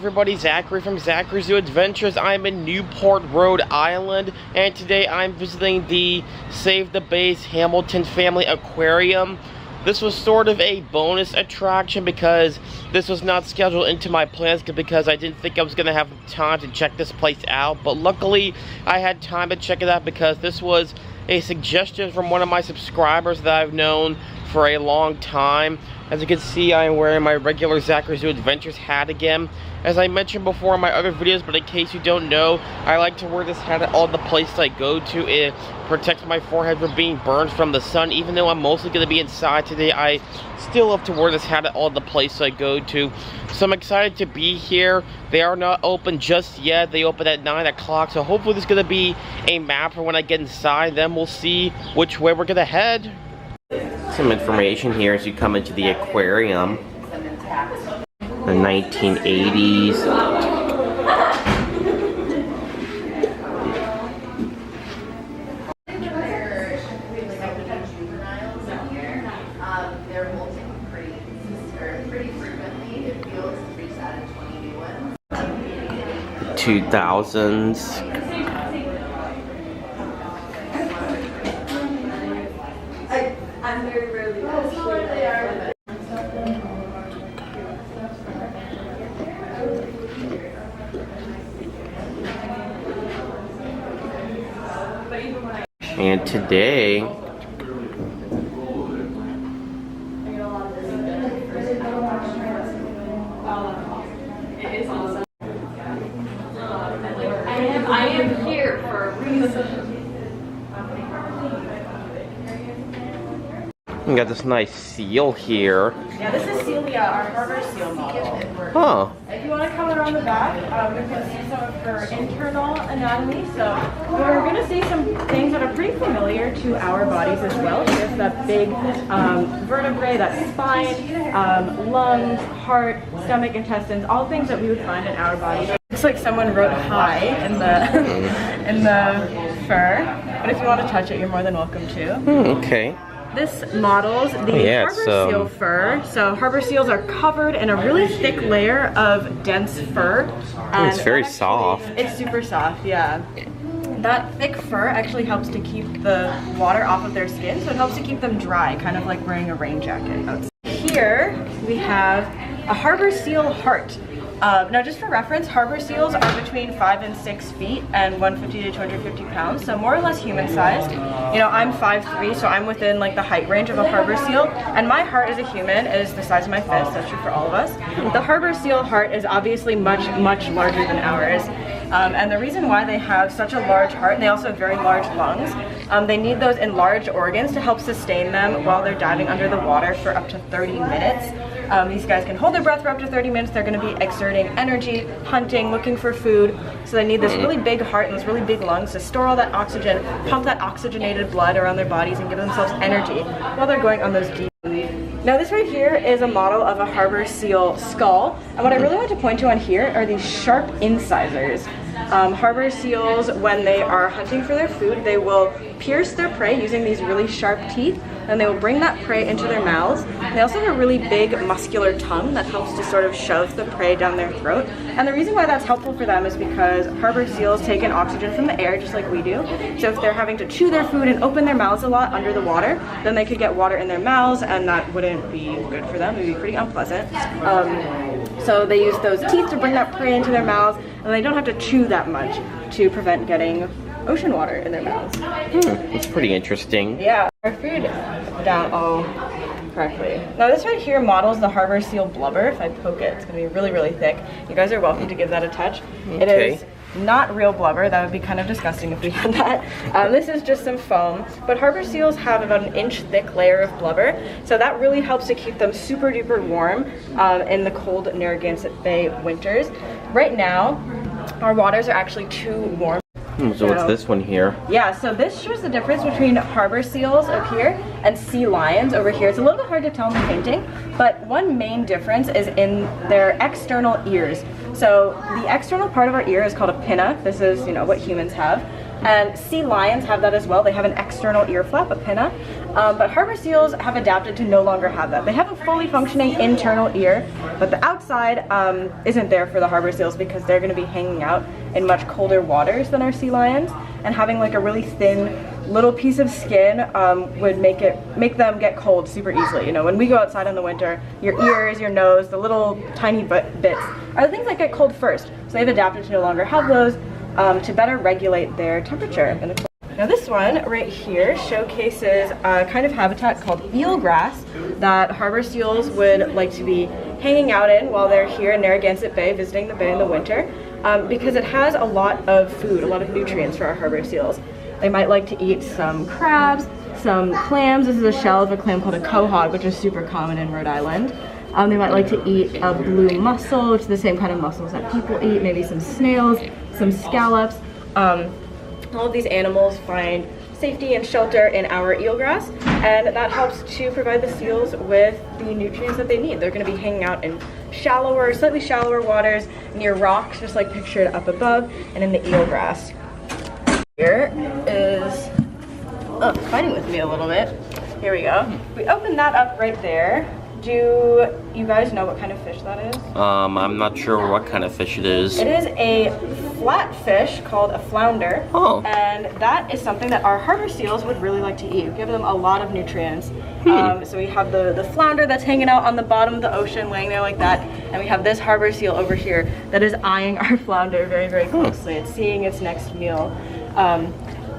everybody, Zachary from Zachary Zoo Adventures. I'm in Newport, Rhode Island, and today I'm visiting the Save the Base Hamilton Family Aquarium. This was sort of a bonus attraction because this was not scheduled into my plans because I didn't think I was going to have time to check this place out. But luckily, I had time to check it out because this was a suggestion from one of my subscribers that I've known for a long time. As you can see, I am wearing my regular Zachary Zoo Adventures hat again. As I mentioned before in my other videos, but in case you don't know, I like to wear this hat at all the places I go to. It protects my forehead from being burned from the sun. Even though I'm mostly going to be inside today, I still love to wear this hat at all the places I go to. So I'm excited to be here. They are not open just yet. They open at 9 o'clock, so hopefully there's going to be a map for when I get inside. Then we'll see which way we're going to head. Some information here as you come into the aquarium. The 1980s. They're molting pretty frequently. It feels 3 out of 20 new ones. 2000s. I'm very rarely where they are. And today, I am here for a reason. we got this nice seal here. Yeah, this is Celia, our harbor seal model. Oh, If you want to come around the back, we can see some of her internal anatomy. So we're going to see some things that are pretty familiar to our bodies as well. She has that big vertebrae, that spine, lungs, heart, stomach, intestines, all things that we would find in our bodies. Looks like someone wrote "hi" in the in the fur, but if you want to touch it, you're more than welcome to. okay. This models the harbor seal fur. So harbor seals are covered in a really thick layer of dense fur. And It's very soft. It's super soft, yeah. That thick fur actually helps to keep the water off of their skin, so it helps to keep them dry, kind of like wearing a rain jacket outside. Here we have a harbor seal heart. Now, just for reference, harbor seals are between 5 and 6 feet and 150 to 250 pounds, so more or less human-sized. You know, I'm 5'3", so I'm within like the height range of a harbor seal, and my heart as a human is the size of my fist. That's true for all of us. The harbor seal heart is obviously much larger than ours, and the reason why they have such a large heart, and they also have very large lungs, they need those enlarged organs to help sustain them while they're diving under the water for up to 30 minutes. These guys can hold their breath for up to 30 minutes. They're going to be exerting energy, hunting, looking for food. So they need this really big heart and those really big lungs to store all that oxygen, pump that oxygenated blood around their bodies and give themselves energy while they're going on those deep. Now this right here is a model of a harbor seal skull. And what I really want to point to on here are these sharp incisors. Harbor seals, when they are hunting for their food, they will pierce their prey using these really sharp teeth, and they will bring that prey into their mouths. They also have a really big muscular tongue that helps to sort of shove the prey down their throat. And the reason why that's helpful for them is because harbor seals take in oxygen from the air just like we do. So if they're having to chew their food and open their mouths a lot under the water, then they could get water in their mouths, and that wouldn't be good for them. It would be pretty unpleasant. So they use those teeth to bring that prey into their mouths, and they don't have to chew that much to prevent getting ocean water in their mouths. It's pretty interesting. Yeah, our food down correctly. Now this right here models the harbor seal blubber. If I poke it, it's going to be really thick. You guys are welcome to give that a touch. Okay. It is not real blubber. That would be kind of disgusting if we had that. This is just some foam. But harbor seals have about an inch thick layer of blubber, so that really helps to keep them super duper warm in the cold Narragansett Bay winters. Right now, our waters are actually too warm. So what's this one here? Yeah, so this shows the difference between harbor seals up here and sea lions over here. It's a little bit hard to tell in the painting, but one main difference is in their external ears. So the external part of our ear is called a pinna. This is, you know, what humans have. And sea lions have that as well. They have an external ear flap, a pinna. But harbor seals have adapted to no longer have that. They have a fully functioning internal ear, but the outside isn't there for the harbor seals because they're going to be hanging out in much colder waters than our sea lions. And having like a really thin little piece of skin would make them get cold super easily. You know, when we go outside in the winter, your ears, your nose, the little tiny bits are the things that get cold first. So they've adapted to no longer have those to better regulate their temperature. Now this one right here showcases a kind of habitat called eelgrass that harbor seals would like to be hanging out in while they're here in Narragansett Bay, visiting the bay in the winter, because it has a lot of food, a lot of nutrients for our harbor seals. They might like to eat some crabs, some clams. This is a shell of a clam called a quahog, which is super common in Rhode Island. They might like to eat a blue mussel, which is the same kind of mussels that people eat, maybe some snails, some scallops. All of these animals find safety and shelter in our eelgrass, and that helps to provide the seals with the nutrients that they need. They're going to be hanging out in shallower, slightly shallower waters near rocks, just like pictured up above, and in the eelgrass. Here is, oh, fighting with me a little bit. Here we go. We open that up right there. Do you guys know what kind of fish that is? I'm not sure what kind of fish it is. It is a flat fish called a flounder. Oh. And that is something that our harbor seals would really like to eat. We give them a lot of nutrients. So we have the flounder that's hanging out on the bottom of the ocean, laying there like that. And we have this harbor seal over here that is eyeing our flounder very, very closely. It's seeing its next meal.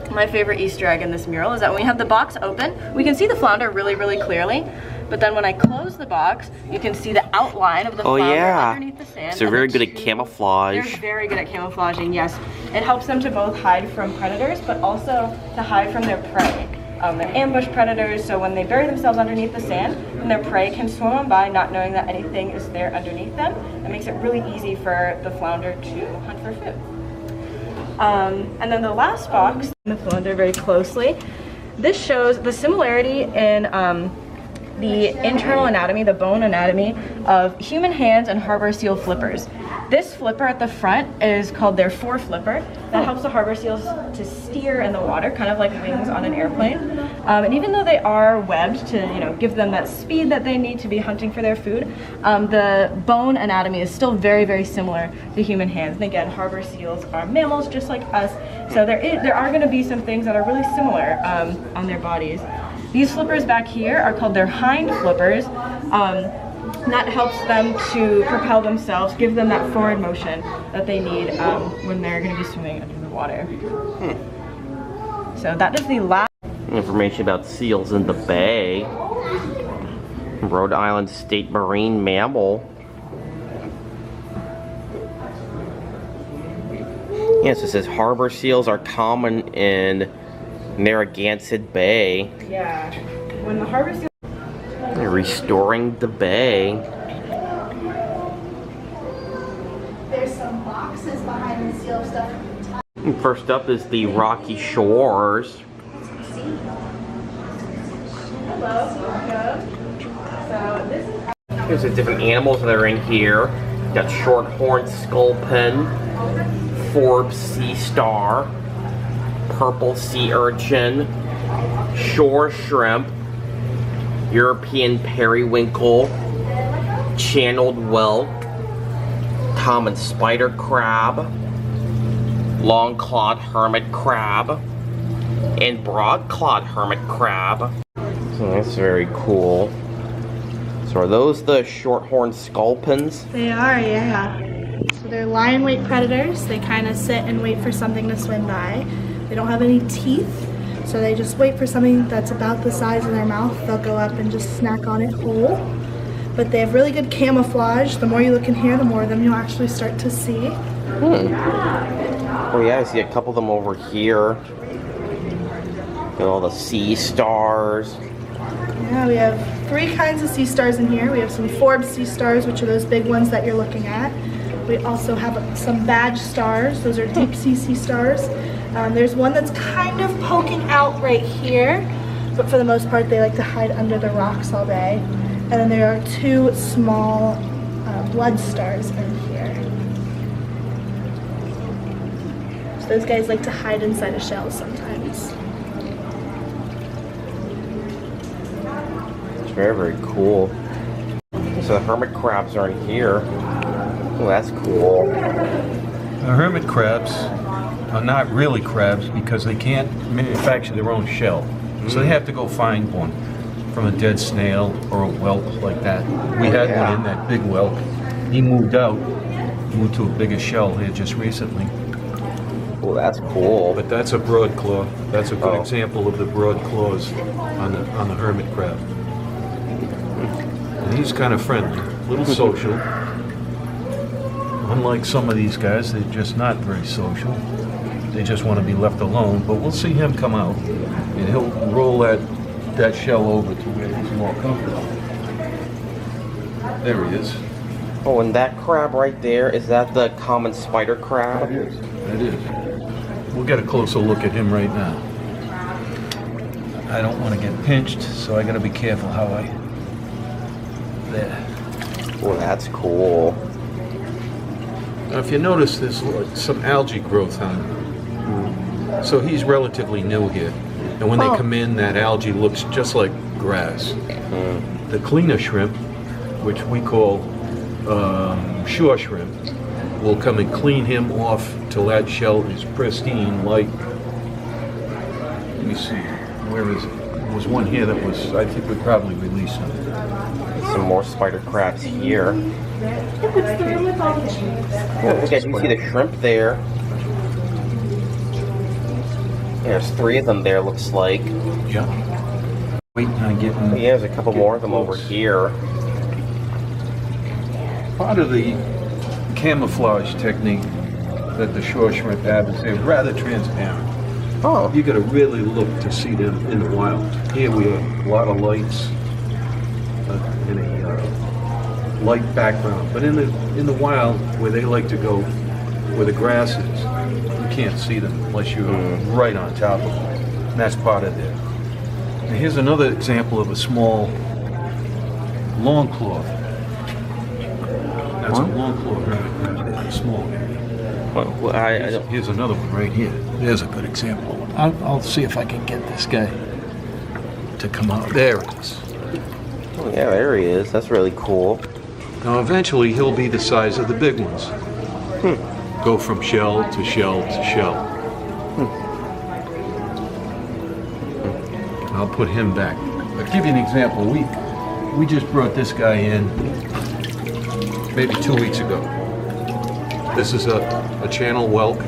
My favorite Easter egg in this mural is that when we have the box open, we can see the flounder really, really clearly. But then when I close the box, you can see the outline of the flounder underneath the sand. So they're very good at camouflage. They're very good at camouflaging, yes. It helps them to both hide from predators, but also to hide from their prey. They're ambush predators, so when they bury themselves underneath the sand, then their prey can swim on by not knowing that anything is there underneath them. It makes it really easy for the flounder to hunt for food. And then the last box, the flounder very closely. This shows the similarity in the internal anatomy, the bone anatomy of human hands and harbor seal flippers. This flipper at the front is called their fore flipper. That helps the harbor seals to steer in the water, kind of like wings on an airplane. And even though they are webbed to, give them that speed that they need to be hunting for their food, the bone anatomy is still very, very similar to human hands. And again, harbor seals are mammals just like us, so there are going to be some things that are really similar on their bodies. These flippers back here are called their hind flippers. That helps them to propel themselves, give them that forward motion that they need when they're going to be swimming under the water. So that is the last information about seals in the bay. Rhode Island state marine mammal. Yes, it says harbor seals are common in Narragansett Bay. Yeah. When the harbor seals restoring the bay. There's some boxes behind the seal stuff. First up is the rocky shores. Hello. So this is There's the different animals that are in here. Got shorthorn sculpin, Forbes sea star, purple sea urchin, shore shrimp, European periwinkle, channeled whelk, common spider crab, long-clawed hermit crab, and broad-clawed hermit crab. So that's very cool. So are those the shorthorn sculpins? They are, yeah. So they're lion weight predators. They kind of sit and wait for something to swim by. They don't have any teeth. So they just wait for something that's about the size of their mouth. They'll go up and just snack on it whole. But they have really good camouflage. The more you look in here, the more of them you'll actually start to see. Oh yeah, I see a couple of them over here. Got all the sea stars. Yeah, we have 3 kinds of sea stars in here. We have some Forbes sea stars, which are those big ones that you're looking at. We also have some badge stars. Those are deep sea stars. There's one that's kind of poking out right here, but for the most part they like to hide under the rocks all day. And then there are 2 small blood stars in here. Those guys like to hide inside of shells sometimes. It's very, very cool. So the hermit crabs are in here. Oh, that's cool. The hermit crabs are not really crabs because they can't manufacture their own shell. So they have to go find one from a dead snail or a whelk like that. We had one in, that big whelk. He moved out, moved to a bigger shell here just recently. Oh, that's cool. But that's a broadclaw. That's a good example of the broad claws on the hermit crab. And he's kind of friendly, a little social. Unlike some of these guys, they're just not very social. They just want to be left alone. But we'll see him come out, and he'll roll that shell over to where he's more comfortable. There he is. Oh, and that crab right there, is that the common spider crab? That is. That is. We'll get a closer look at him right now. I don't want to get pinched, so I got to be careful how I... There. Oh, that's cool. Now, if you notice, there's some algae growth on him. So he's relatively new here. And when they come in, that algae looks just like grass. The cleaner shrimp, which we call shore shrimp, will come and clean him off till that shell is pristine, like, let me see, where is it? There was one here that was, I think we probably released him. Some more spider crabs here. Oh, look at, you see the shrimp there. There's 3 of them there, looks like. Yeah. Waiting on getting... Yeah, there's a couple more of them over here. Part of the camouflage technique that the shore shrimp have is they're rather transparent. Oh. You got to really look to see them in the wild. Here we have a lot of lights in a light background, but in the wild, where they like to go, where the grass is, you can't see them unless you're right on top of them. And that's part of it. And here's another example of a small long claw. That's a long claw hermit, small. Well, I don't... Here's another one right here. There's a good example. I'll see if I can get this guy to come out. There it is. Oh, yeah, there he is. That's really cool. Now eventually he'll be the size of the big ones. Go from shell to shell to shell. I'll put him back. I'll give you an example. We just brought this guy in maybe 2 weeks ago. This is a channel whelk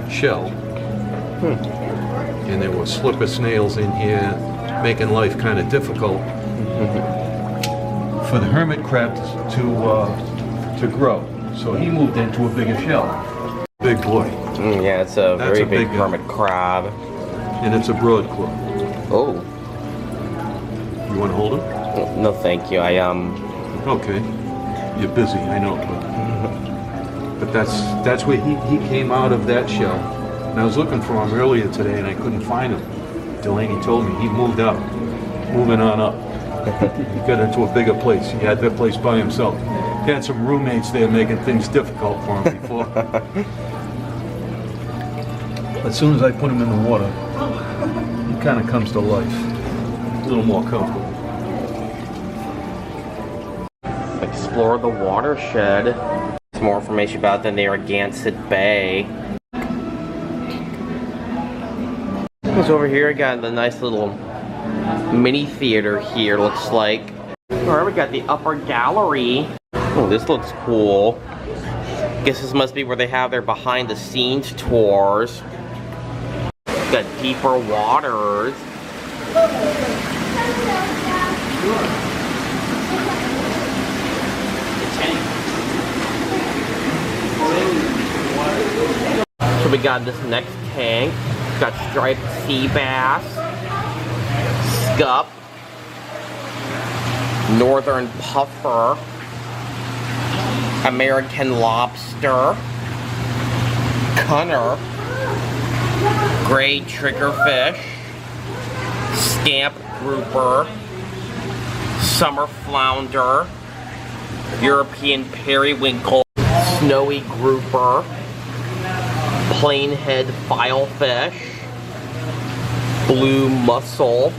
shell. And there were slipper snails in here, making life kind of difficult for the hermit crab to grow. So he moved into a bigger shell. Big boy. Yeah, it's a very big hermit crab. And it's a broadclaw. Oh. You want to hold him? No, thank you. Okay. You're busy, I know, but that's where he came out of that shell. And I was looking for him earlier today and I couldn't find him. Delaney told me he moved up, moving on up. He got into a bigger place. He had that place by himself. He had some roommates there making things difficult for him before. As soon as I put him in the water, he kind of comes to life. A little more comfortable. Explore the watershed. Some more information about the Narragansett Bay. So over here, I got the nice little mini theater here, looks like. Alright, we got the upper gallery. Oh, this looks cool. Guess this must be where they have their behind the scenes tours. Got deeper waters. So we got this next tank. Got striped sea bass, scup, northern puffer, American lobster, cunner, gray triggerfish, scamp grouper, summer flounder, European periwinkle, snowy grouper, plainhead filefish, blue mussel,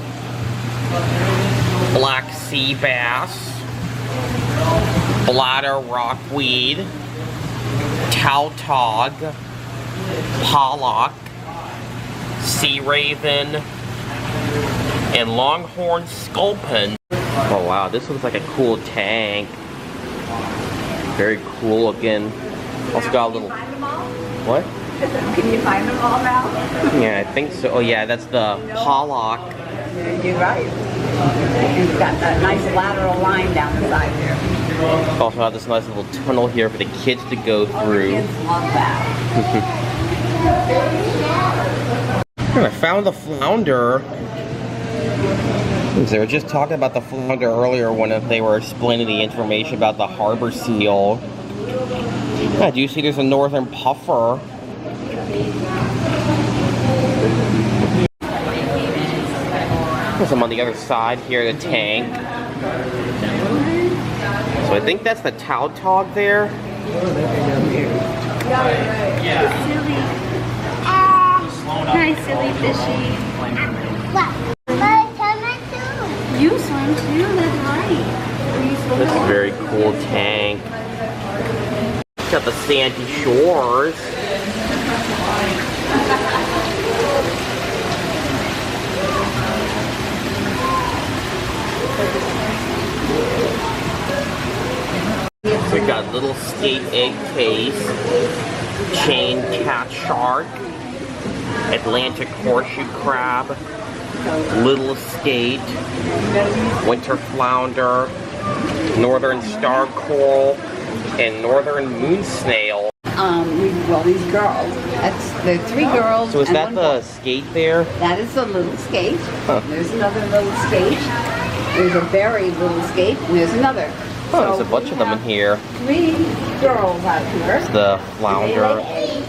black sea bass, bladder rockweed, tautog, pollock, sea raven, and longhorn sculpin. Oh wow, this looks like a cool tank. Very cool looking. Also got a little... What? Can you find them all now? Yeah, I think so. Oh yeah, that's the pollock. You're right. You've got that nice lateral line down the side there. Also have this nice little tunnel here for the kids to go through. Kids love that. I found the flounder. They were just talking about the flounder earlier when they were explaining the information about the harbor seal. Yeah, do you see there's a northern puffer? There's some on the other side here, the tank. So I think that's the tautog there. Silly. Hi, silly fishy. You swim too, that's right. This is a very cool tank. Got the sandy shores. So we got little skate egg case, chain cat shark, Atlantic horseshoe crab, little skate, winter flounder, northern star coral, and northern moon snail. Well, these girls. There are 3 girls. So is and that one the boy. skate there? That is a little skate. Huh. There's another little skate. There's a very little skate, and there's another. Oh, there's a bunch of them in here. 3 girls out here. It's the They flounder. lay eggs,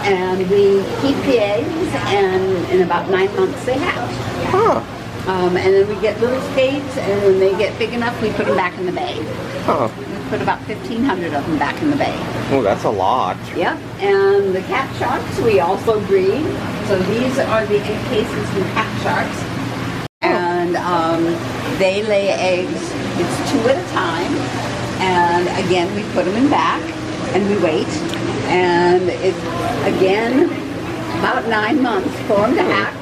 and we keep the eggs, and in about 9 months they hatch. Huh. And then we get little skates, and when they get big enough, we put them back in the bay. Huh. We put about 1,500 of them back in the bay. Oh, that's a lot. Yep, and the cat sharks we also breed. So these are the egg cases from cat sharks. And they lay eggs, it's 2 at a time. And again, we put them in back and we wait. And it's, again, about 9 months for them to hatch.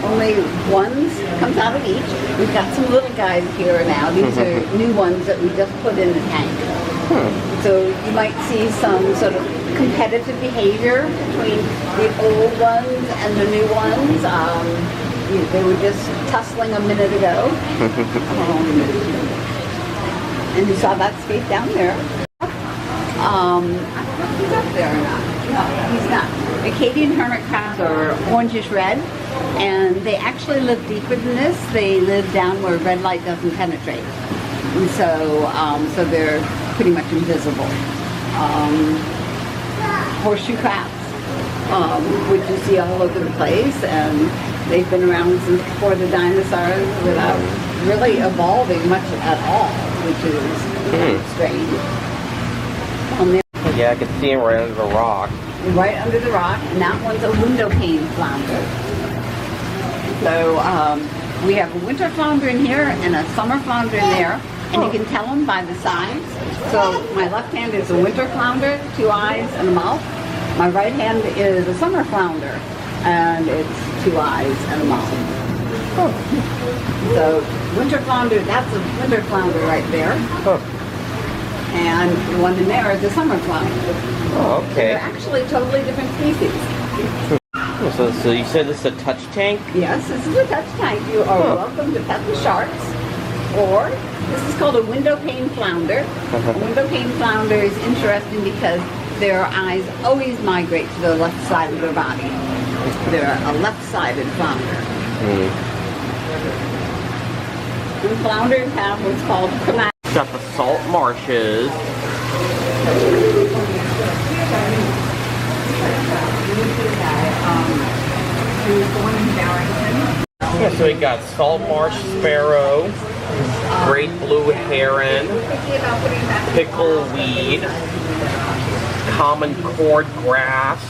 Only one comes out of each. We've got some little guys here now. These are new ones that we just put in the tank. So you might see some sort of competitive behavior between the old ones and the new ones. They were just tussling a minute ago. And you saw that skate down there. I don't know if he's up there or not. No, he's not. Acadian hermit crabs are orangish red, and they actually live deeper than this. They live down where red light doesn't penetrate. And so they're pretty much invisible. Horseshoe crabs, which you see all over the place, and they've been around since before the dinosaurs without really evolving much at all, which is strange. Yeah, I can see him right under the rock. Right under the rock, and that one's a window pane flounder. So we have a winter flounder in here and a summer flounder in there, and you can tell them by the size. So my left hand is a winter flounder, 2 eyes and a mouth. My right hand is a summer flounder, and it's 2 eyes and a mouth. So winter flounder, that's a winter flounder right there. And the one in there is a summer flounder. Oh, okay. They're actually totally different species. So you said this is a touch tank? Yes, this is a touch tank. You are welcome to pet the sharks. Or, this is called a window pane flounder. A window pane flounder is interesting because their eyes always migrate to the left side of their body. They're a left-sided flounder. And flounders have what's called chromatic. Got the salt marshes. Yeah, so we got salt marsh sparrow, great blue heron, pickleweed, common cord grass,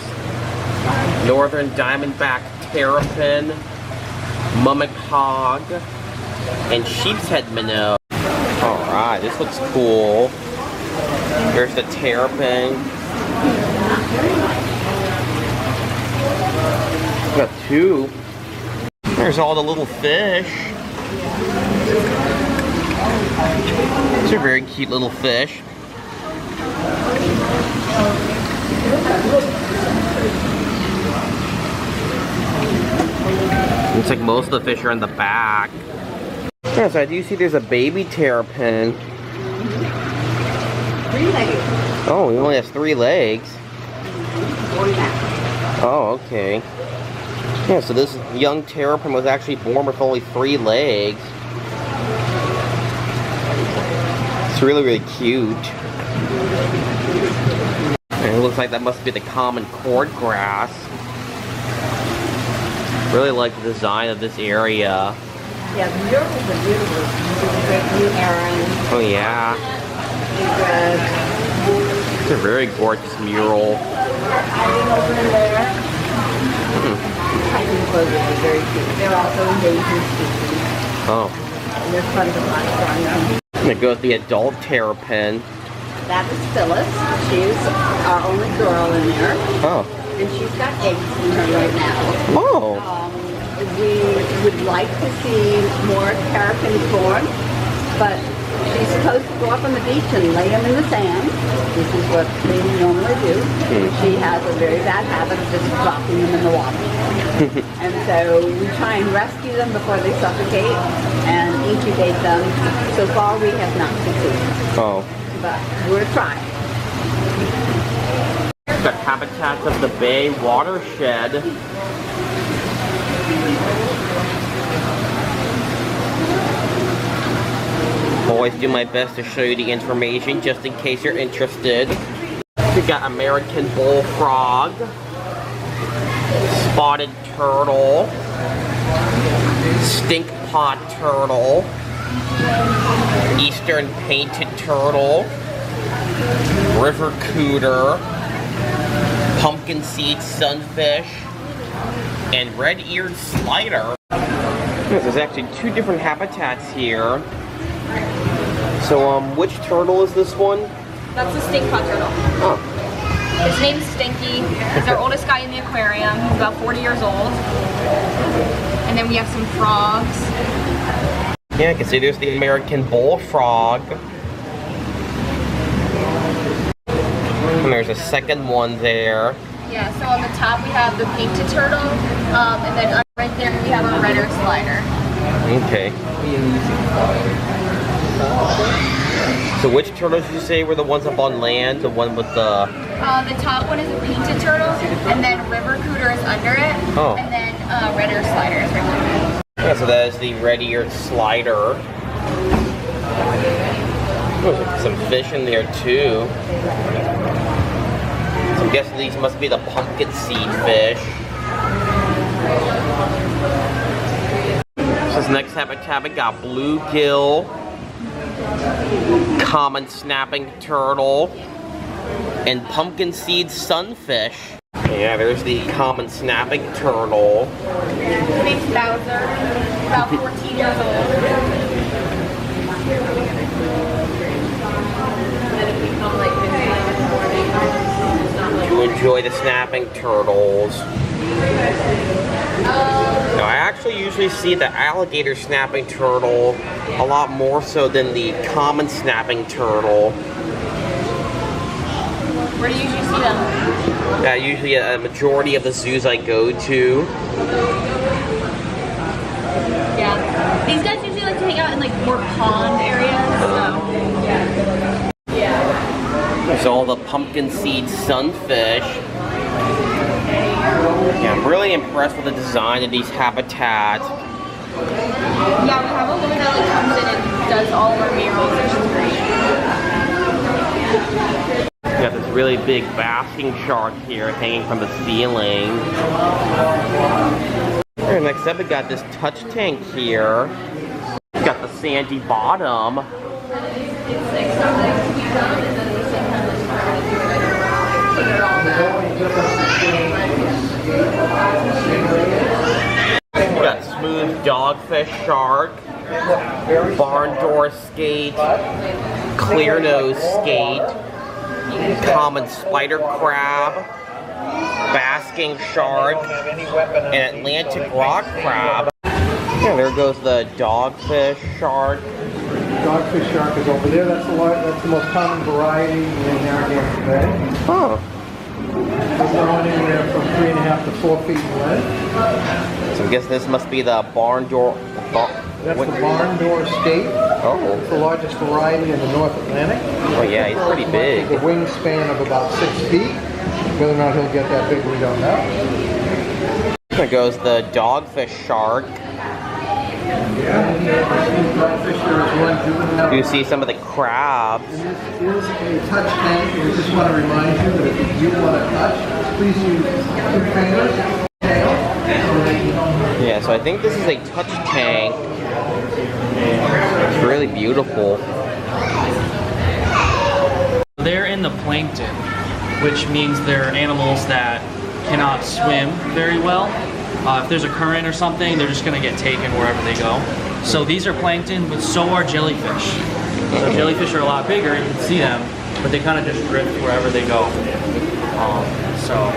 Northern diamondback terrapin, mummick hog, and sheepshead minnow. Alright, this looks cool. There's the terrapin. Got two. There's all the little fish. These are very cute little fish. Looks like most of the fish are in the back. Yeah, so I do see there's a baby terrapin. 3 legs. Oh, he only has 3 legs. 4 now. Oh, okay. Yeah, so this young terrapin was actually born with only 3 legs. It's really, really cute. And it looks like that must be the common cordgrass. Really like the design of this area. Yeah, the murals are beautiful. Great blue heron. Oh yeah. Eelgrass. It's a very gorgeous mural. Hiding over there. Hiding clovers are very cute. They're also endangered species. Oh. And they're fun to watch on them. And it goes the adult terrapin. That is Phyllis. She's our only girl in there. Oh. And she's got eggs in her right now. Oh. We would like to see more terrapins born, but she's supposed to go up on the beach and lay them in the sand. This is what they normally do. She has a very bad habit of just dropping them in the water. And so we try and rescue them before they suffocate and incubate them. So far we have not succeeded. Oh. But we're trying. The habitats of the Bay Watershed. Always do my best to show you the information just in case you're interested. We got American bullfrog, spotted turtle, stink pot turtle, eastern painted turtle, river cooter, pumpkin seed sunfish, and red-eared slider. There's actually 2 different habitats here. So, which turtle is this one? That's the stink pot turtle. Oh. His name's Stinky. He's our oldest guy in the aquarium. He's about 40 years old. And then we have some frogs. Yeah, I can see there's the American bullfrog. And there's a second one there. Yeah, so on the top we have the painted turtle. And then right there we have a redder slider. Okay. So which turtles did you say were the ones up on land? The one with the... The top one is a painted turtle, and then river cooter is under it, Oh. and then redder slider is right there. Yeah, so that is the red-eared slider. Oh, some fish in there too. So I'm guessing these must be the pumpkin seed fish. So this next habitat we got bluegill, common snapping turtle, and pumpkin seed sunfish. Yeah, there's the common snapping turtle. His name's Bowser, about 14 years old. You enjoy the snapping turtles. Now, I actually usually see the alligator snapping turtle a lot more so than the common snapping turtle. Where do you usually see them? Usually a majority of the zoos I go to. Yeah. These guys usually like to hang out in like more pond areas, so. There's all the pumpkin seed sunfish. Yeah, I'm really impressed with the design of these habitats. Yeah, we have a woman that like comes in and does all of our murals, which is great. We got this really big basking shark here hanging from the ceiling. And next up we got this touch tank here. We got the sandy bottom. We got smooth dogfish shark, barn door skate, clear nose skate, common spider crab, basking shark, and Atlantic rock crab. Yeah, there goes the dogfish shark. Dogfish shark is over there. That's the most common variety in Narragansett Bay. Oh. They grow anywhere from 3.5 to 4 feet in length. So I guess this must be the barn door. That's the barn door skate. Oh. It's the largest variety in the North Atlantic. Oh yeah, he's pretty big. With a wingspan of about 6 feet. Whether or not he'll get that big, we don't know. There goes the dogfish shark. You see some of the crabs. This is a touch tank, and we just want to remind you that if you do want to touch, please use 2 fingers. Yeah, so I think this is a touch tank. It's really beautiful. They're in the plankton, which means they're animals that cannot swim very well. If there's a current or something, they're just going to get taken wherever they go. So these are plankton, but so are jellyfish. So jellyfish are a lot bigger, you can see them, but they kind of just drift wherever they go. So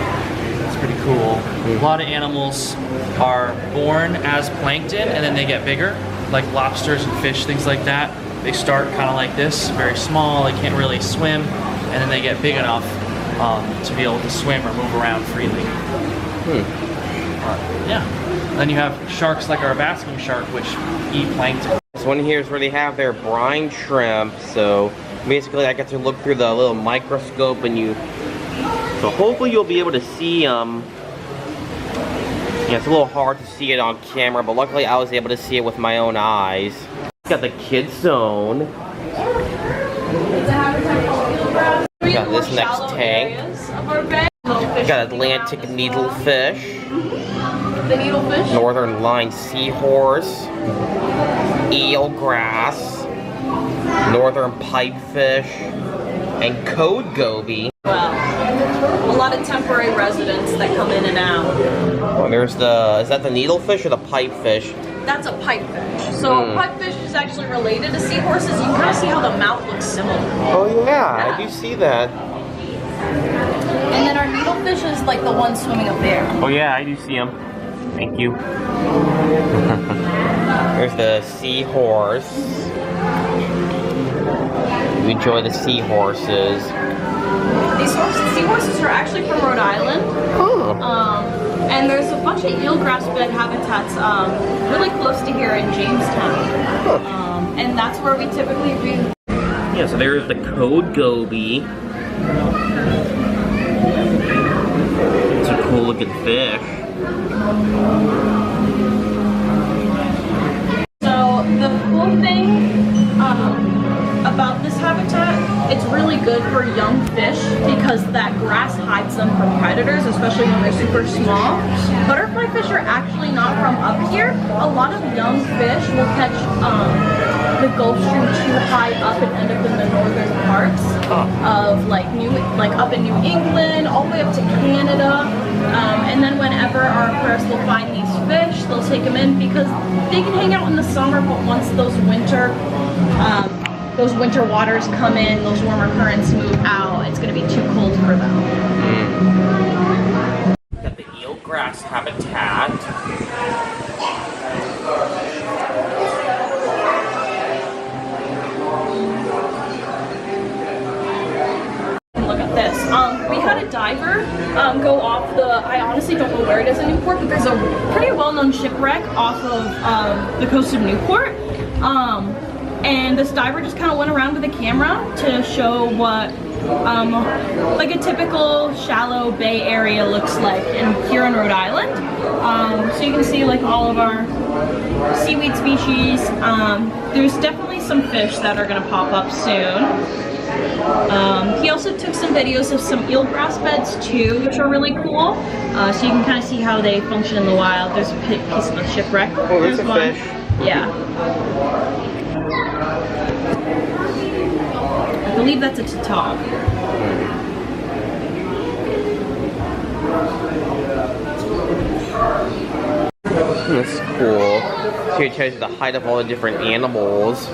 it's pretty cool. A lot of animals are born as plankton and then they get bigger, like lobsters and fish, things like that. They start kind of like this, very small, they can't really swim, and then they get big enough to be able to swim or move around freely. Yeah. Then you have sharks like our basking shark, which eat plankton. This one here is where they have their brine shrimp. So basically I get to look through the little microscope and so hopefully you'll be able to see Yeah, it's a little hard to see it on camera, but luckily I was able to see it with my own eyes. Got the kids zone. Got this next tank. Got Atlantic needlefish. The needlefish. Northern line seahorse. Eelgrass. Northern pipefish. And code goby. Wow. A lot of temporary residents that come in and out. Oh, there's is that the needlefish or the pipefish? That's a pipefish. So pipefish is actually related to seahorses. You can kind of see how the mouth looks similar. Oh yeah, I do see that. And then our needlefish is like the one swimming up there. Oh yeah, I do see them. Thank you. There's the seahorse. You enjoy the seahorses. These seahorses are actually from Rhode Island. Oh. And there's a bunch of eelgrass bed habitats really close to here in Jamestown. And that's where we typically breed. Yeah, so there's the code goby. It's a cool looking fish. So the cool thing about this habitat, it's really good for young fish because that grass hides them from predators, especially when they're super small. Butterfly fish are actually not from up here. A lot of young fish will catch the Gulf Stream too high up and end up in the northern parts of like up in New England, all the way up to Canada. And then whenever our aquarists will find these fish, they'll take them in because they can hang out in the summer, but once those winter waters come in, those warmer currents move out, it's going to be too cold for them. Got the eelgrass habitat. Look at this. We had a diver go off I honestly don't know where it is in Newport, but there's a pretty well-known shipwreck off of the coast of Newport. And this diver just kind of went around with a camera to show what like a typical shallow bay area looks like here in Rhode Island. So you can see like all of our seaweed species. There's definitely some fish that are going to pop up soon. He also took some videos of some eelgrass beds too, which are really cool. So you can kind of see how they function in the wild. There's a piece of the shipwreck. Oh, there's a one. fish. Yeah. I believe that's a tautog. That's cool. Here it tells you the height of all the different animals.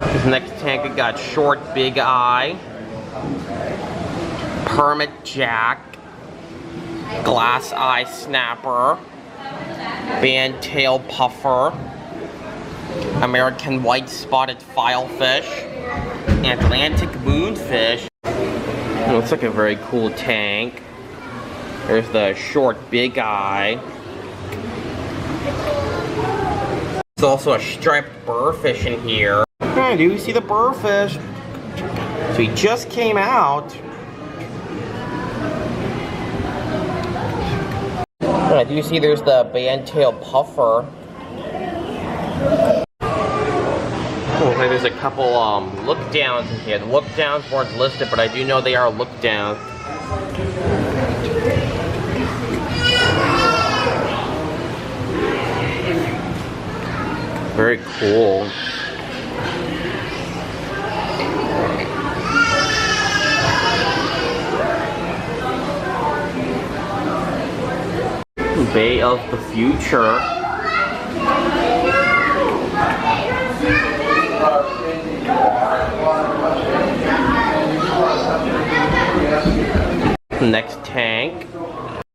This next tank, we got short big eye, permit jack, glass eye snapper, band tail puffer, American white spotted filefish, Atlantic moonfish. Looks like a very cool tank. There's the short big eye. There's also a striped burrfish in here. I do see the burrfish. So he just came out. I do see there's the bandtail puffer. Looks like there's a couple look downs in here. The look downs weren't listed, but I do know they are look downs. Very cool. Bay of the Future. Next tank,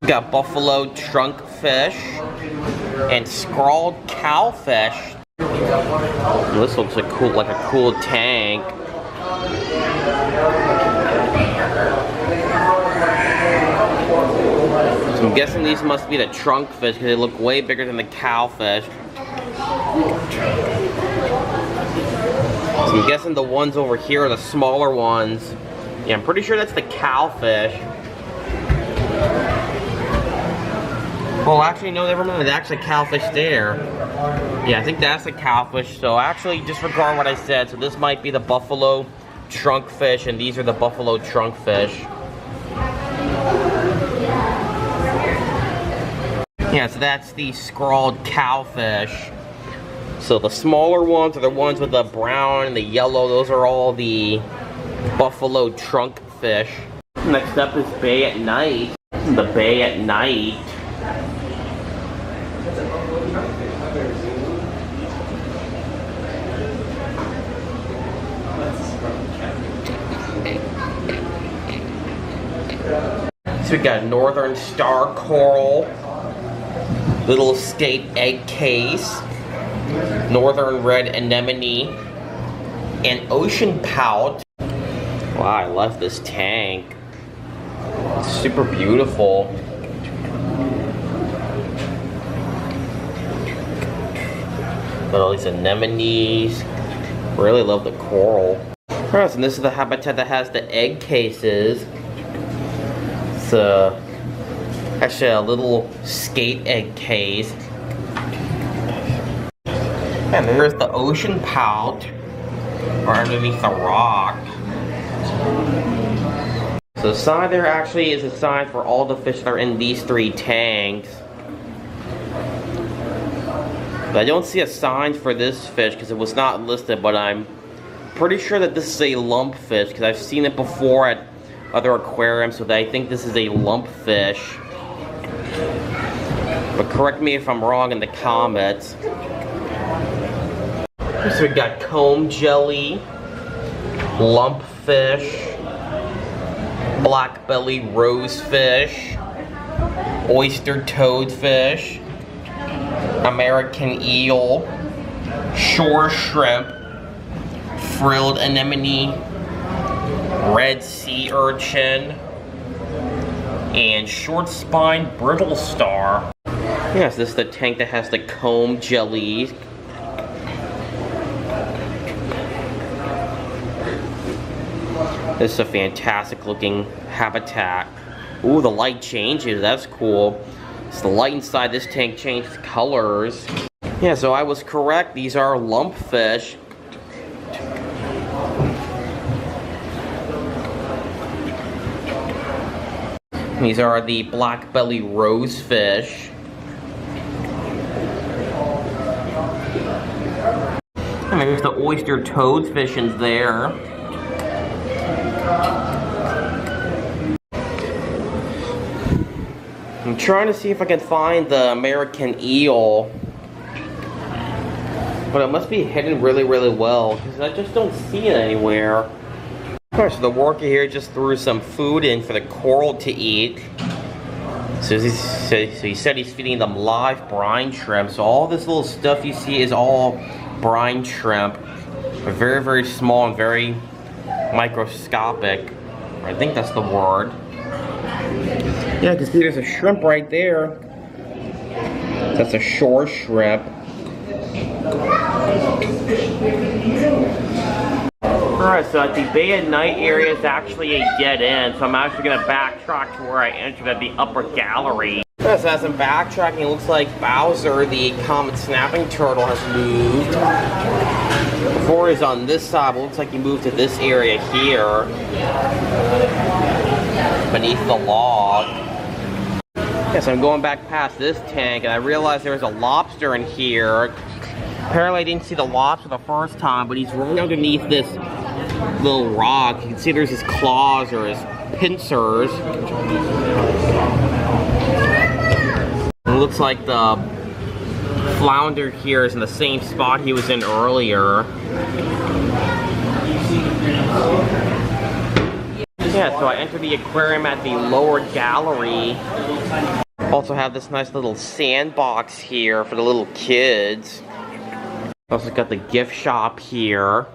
we got buffalo trunkfish and scrawled cowfish. This looks like a cool tank. So I'm guessing these must be the trunkfish because they look way bigger than the cowfish. So I'm guessing the ones over here are the smaller ones. Yeah, I'm pretty sure that's the cowfish. Well, actually, no, never mind. There's actually a cowfish there. Yeah, I think that's a cowfish. So actually, disregard what I said. So this might be the buffalo trunkfish, and these are the buffalo trunkfish. Yeah, so that's the scrawled cowfish. So the smaller ones are the ones with the brown and the yellow. Those are all the buffalo trunkfish. Next up is Bay at Night. The Bay at Night. So we got northern star coral, little skate egg case, northern red anemone, and ocean pout. Wow, I love this tank. It's super beautiful. Got all these anemones. Really love the coral. Alright, and this is the habitat that has the egg cases. It's actually a little skate egg case. And there's the ocean pout, right underneath the rock. So the sign there actually is a sign for all the fish that are in these 3 tanks. But I don't see a sign for this fish because it was not listed, but I'm pretty sure that this is a lumpfish because I've seen it before at other aquariums, so I think this is a lumpfish. But correct me if I'm wrong in the comments. So we got comb jelly, lumpfish, black belly rosefish, oyster toadfish, American eel, shore shrimp, frilled anemone, red sea urchin, and short-spined brittle star. Yes, this is the tank that has the comb jellies. This is a fantastic looking habitat. Ooh, the light changes, that's cool. So the light inside this tank changes colors. Yeah, so I was correct, these are lumpfish. These are the black belly rosefish. And there's the oyster toadfish in there. I'm trying to see if I can find the American eel. But it must be hidden really, really well, because I just don't see it anywhere. Alright, so the worker here just threw some food in for the coral to eat. So he said he's feeding them live brine shrimp. So all this little stuff you see is all brine shrimp. They're very, very small and very microscopic. I think that's the word. Yeah, because there's a shrimp right there. That's a shore shrimp. Alright, so at the Bay at Night area is actually a dead end, so I'm actually going to backtrack to where I entered at the upper gallery. So as I'm backtracking, it looks like Bowser, the common snapping turtle, has moved. Before he's on this side, but it looks like he moved to this area here, beneath the log. Yeah, so I'm going back past this tank, and I realized there was a lobster in here. Apparently I didn't see the lobster the first time, but he's right underneath this little rock. You can see there's his claws or his pincers. It looks like the flounder here is in the same spot he was in earlier. Yeah, so I entered the aquarium at the lower gallery. Also have this nice little sandbox here for the little kids. Also got the gift shop here.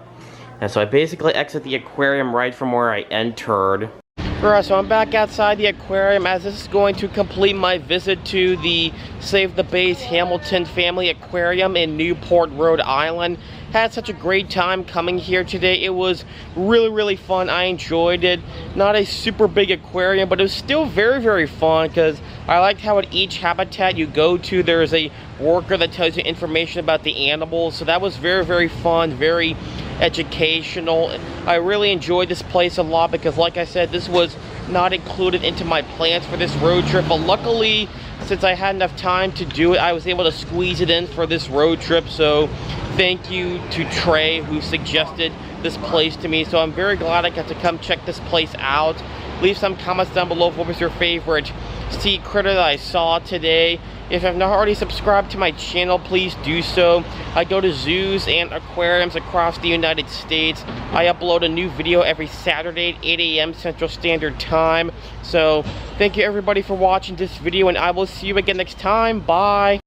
And so I basically exit the aquarium right from where I entered. Alright, so I'm back outside the aquarium as this is going to complete my visit to the Save the Bays Hamilton Family Aquarium in Newport, Rhode Island. Had such a great time coming here today. It was really, really fun. I enjoyed it. Not a super big aquarium, but it was still very, very fun because I liked how at each habitat you go to, there is a worker that tells you information about the animals. So that was very, very fun, very educational. I really enjoyed this place a lot because, like I said, this was not included into my plans for this road trip, but luckily, since I had enough time to do it, I was able to squeeze it in for this road trip. So thank you to Trey who suggested this place to me. So I'm very glad I got to come check this place out. Leave some comments down below of what was your favorite sea critter that I saw today. If you have not already subscribed to my channel, please do so. I go to zoos and aquariums across the United States. I upload a new video every Saturday at 8 a.m. Central Standard Time. So thank you everybody for watching this video, and I will see you again next time. Bye.